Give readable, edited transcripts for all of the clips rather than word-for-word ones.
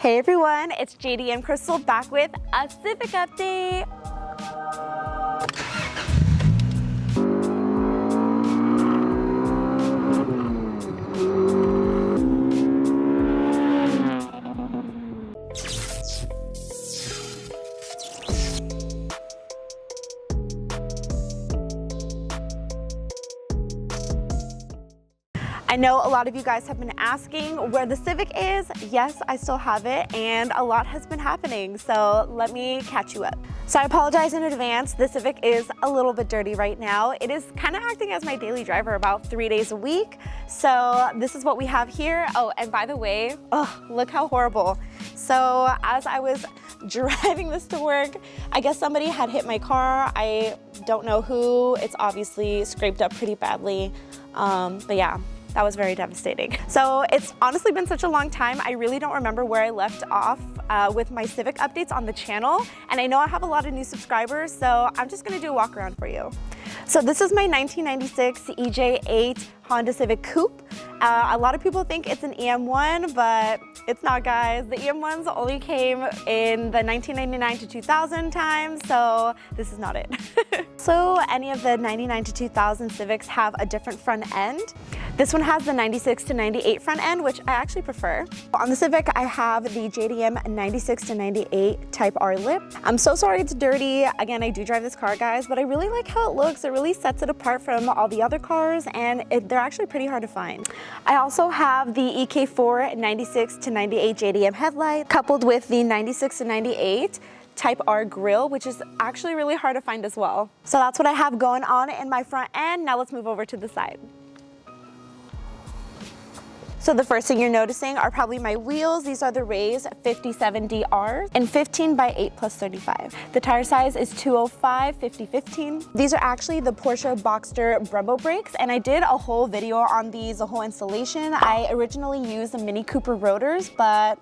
Hey everyone, it's JD and Crystal back with a Civic update. I know a lot of you guys have been asking where the Civic is. Yes, I still have it, and a lot has been happening, so let me catch you up. So I apologize in advance. The Civic is a little bit dirty right now. It is kind of acting as my daily driver about 3 days a week. So this is what we have here. Oh, and by the way, oh, look how horrible. So as I was driving this to work, I guess somebody had hit my car. I don't know who. It's obviously scraped up pretty badly, but yeah. That was very devastating. So it's honestly been such a long time. I really don't remember where I left off with my Civic updates on the channel. And I know I have a lot of new subscribers, so I'm just gonna do a walk around for you. So this is my 1996 EJ8 Honda Civic Coupe. A lot of people think it's an EM1, but it's not, guys. The EM1s only came in the 1999 to 2000 time, so this is not it. So any of the 99 to 2000 Civics have a different front end. This one has the 96 to 98 front end, which I actually prefer. On the Civic, I have the JDM 96 to 98 Type R lip. I'm so sorry it's dirty. Again, I do drive this car, guys, but I really like how it looks. It really sets it apart from all the other cars, and they're actually pretty hard to find. I also have the EK4 96 to 98 JDM headlight, coupled with the 96 to 98 Type R grille, which is actually really hard to find as well. So that's what I have going on in my front end. Now let's move over to the side. So the first thing you're noticing are probably my wheels. These are the Rays 57DR and 15 by 8 plus 35. The tire size is 205 50/15. These are actually the Porsche Boxster Brembo brakes, and I did a whole video on these, a whole installation. I originally used the Mini Cooper rotors, but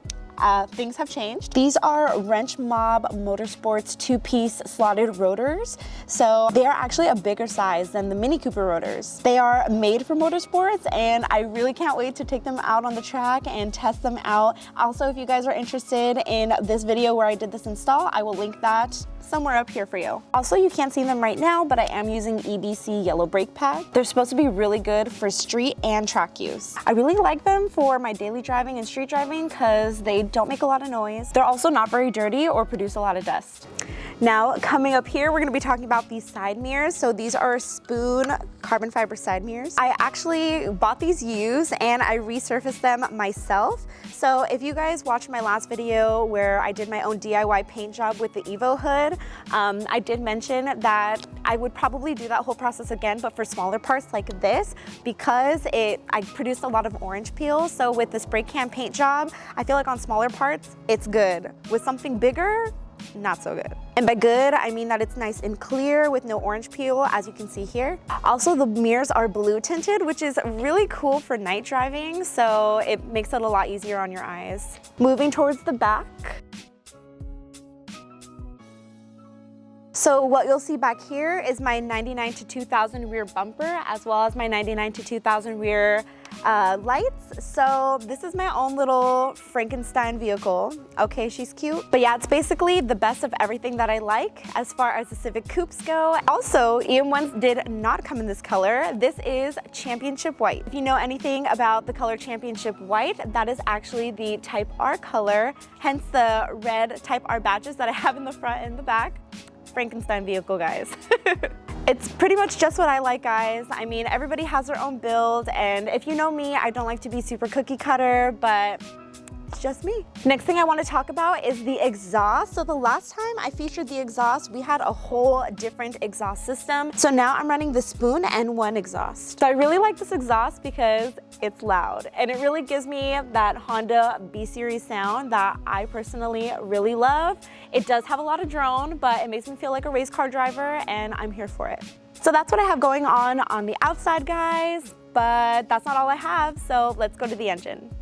things have changed. These are Wrench Mob Motorsports two-piece slotted rotors. So they are actually a bigger size than the Mini Cooper rotors. They are made for motorsports, and I really can't wait to take them out on the track and test them out. Also, if you guys are interested in this video where I did this install, I will link that somewhere up here for you. Also, you can't see them right now, but I am using EBC yellow brake pad. They're supposed to be really good for street and track use. I really like them for my daily driving and street driving because they don't make a lot of noise. They're also not very dirty or produce a lot of dust. Now, coming up here, we're gonna be talking about these side mirrors. So these are Spoon carbon fiber side mirrors. I actually bought these used and I resurfaced them myself. So if you guys watched my last video where I did my own DIY paint job with the Evo hood, I did mention that I would probably do that whole process again, but for smaller parts like this, because I produced a lot of orange peel. So with the spray can paint job, I feel like on smaller parts, it's good. With something bigger, not so good. And by good, I mean that it's nice and clear with no orange peel, as you can see here. Also, the mirrors are blue tinted, which is really cool for night driving, so it makes it a lot easier on your eyes. Moving towards the back. So what you'll see back here is my 99 to 2000 rear bumper, as well as my 99 to 2000 rear lights. So this is my own little Frankenstein vehicle. Okay, she's cute. But yeah, it's basically the best of everything that I like as far as the Civic Coupes go. Also, EM1s did not come in this color. This is Championship White. If you know anything about the color Championship White, that is actually the Type R color, hence the red Type R badges that I have in the front and the back. Frankenstein vehicle, guys. It's pretty much just what I like, guys. I mean, everybody has their own build, and if you know me, I don't like to be super cookie cutter, but it's just me. Next thing I want to talk about is the exhaust. So the last time I featured the exhaust, we had a whole different exhaust system. So now I'm running the Spoon N1 exhaust. So I really like this exhaust because it's loud, and it really gives me that Honda B series sound that I personally really love. It does have a lot of drone, but it makes me feel like a race car driver, and I'm here for it. So that's what I have going on the outside, guys, but that's not all I have, so let's go to the engine.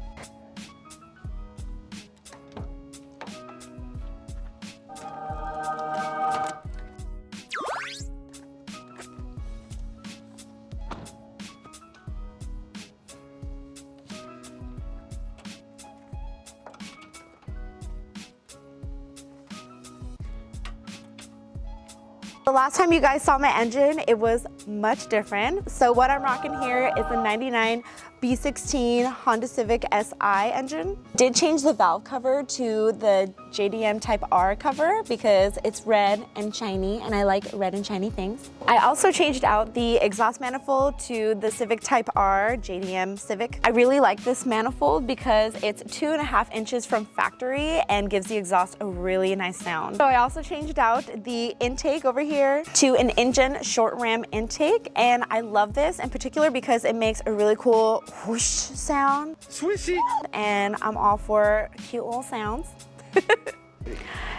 The last time you guys saw my engine, it was much different. So what I'm rocking here is a 99 B16 Honda Civic SI engine. Did change the valve cover to the JDM Type R cover because it's red and shiny, and I like red and shiny things. I also changed out the exhaust manifold to the Civic Type R JDM Civic. I really like this manifold because it's 2.5 inches from factory and gives the exhaust a really nice sound. So I also changed out the intake over here to an engine short ram intake, and I love this in particular because it makes a really cool whoosh sound. Swishy. And I'm all for cute little sounds.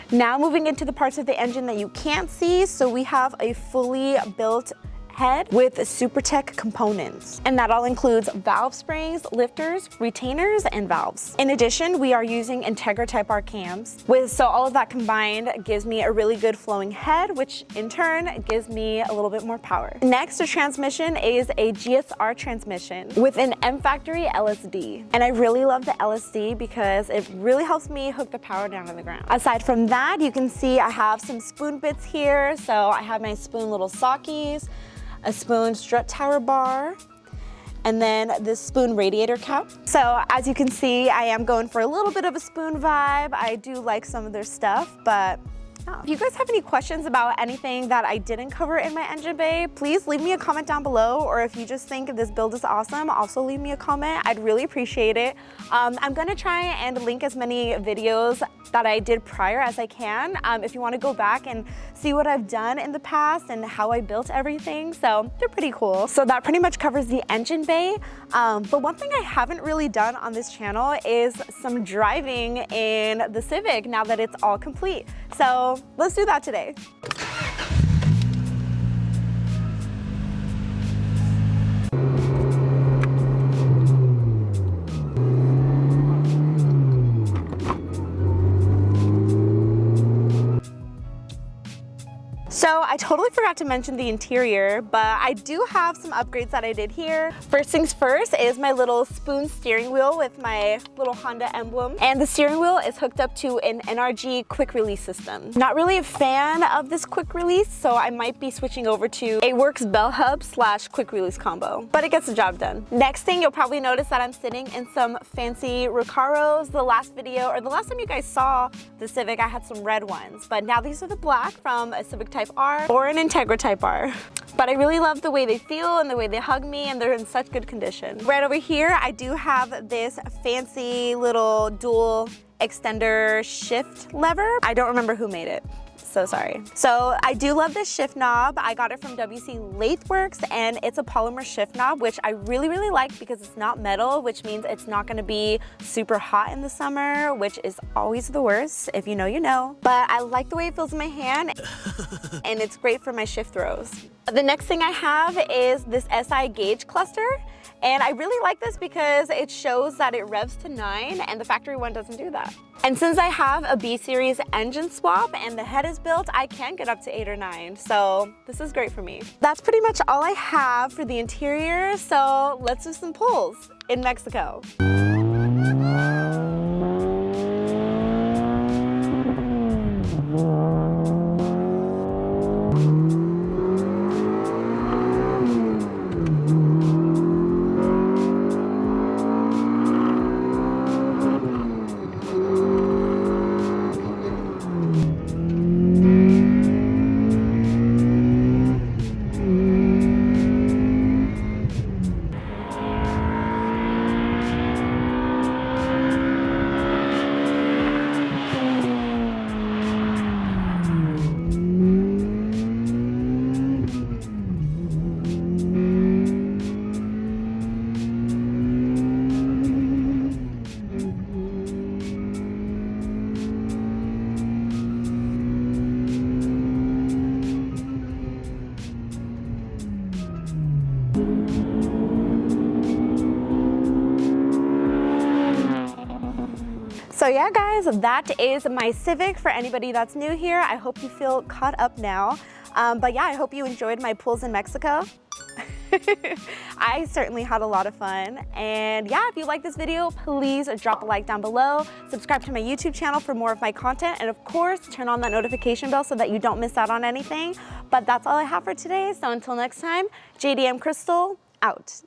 Now moving into the parts of the engine that you can't see. So we have a fully built head with SuperTech components, and that all includes valve springs, lifters, retainers, and valves. In addition, we are using Integra Type R cams, so all of that combined gives me a really good flowing head, which in turn gives me a little bit more power. Next, the transmission is a GSR transmission with an M Factory LSD, and I really love the LSD because it really helps me hook the power down to the ground. Aside from that, you can see I have some spoon bits here, so I have my spoon little sockies, a spoon strut tower bar, and then this spoon radiator cap. So as you can see, I am going for a little bit of a spoon vibe. I do like some of their stuff, but if you guys have any questions about anything that I didn't cover in my engine bay, please leave me a comment down below, or if you just think this build is awesome, also leave me a comment. I'd really appreciate it. I'm gonna try and link as many videos that I did prior as I can, if you want to go back and see what I've done in the past and how I built everything. So they're pretty cool. So that pretty much covers the engine bay. But one thing I haven't really done on this channel is some driving in the Civic now that it's all complete. So let's do that today. So I totally forgot to mention the interior, but I do have some upgrades that I did here. First things first is my little spoon steering wheel with my little Honda emblem. And the steering wheel is hooked up to an NRG quick release system. Not really a fan of this quick release, so I might be switching over to a Works bell hub / quick release combo, but it gets the job done. Next thing, you'll probably notice that I'm sitting in some fancy Recaros. The last video, or the last time you guys saw the Civic, I had some red ones, but now these are the black from a Civic Type R or an Integra Type R. But I really love the way they feel and the way they hug me, and they're in such good condition. Right over here, I do have this fancy little dual extender shift lever. I don't remember who made it, so sorry. So I do love this shift knob. I got it from WC Latheworks, and it's a polymer shift knob, which I really, really like because it's not metal, which means it's not gonna be super hot in the summer, which is always the worst. If you know, you know. But I like the way it feels in my hand, and it's great for my shift throws. The next thing I have is this SI gauge cluster. And I really like this because it shows that it revs to 9, and the factory one doesn't do that. And since I have a B series engine swap and the head is built, I can get up to 8 or 9. So this is great for me. That's pretty much all I have for the interior. So let's do some pulls in Mexico. So yeah guys, that is my Civic. For anybody that's new here, I hope you feel caught up now. But yeah, I hope you enjoyed my pulls in Mexico. I certainly had a lot of fun. And yeah, if you like this video, please drop a like down below, subscribe to my YouTube channel for more of my content, and of course, turn on that notification bell so that you don't miss out on anything. But that's all I have for today. So until next time, JDM Crystal, out.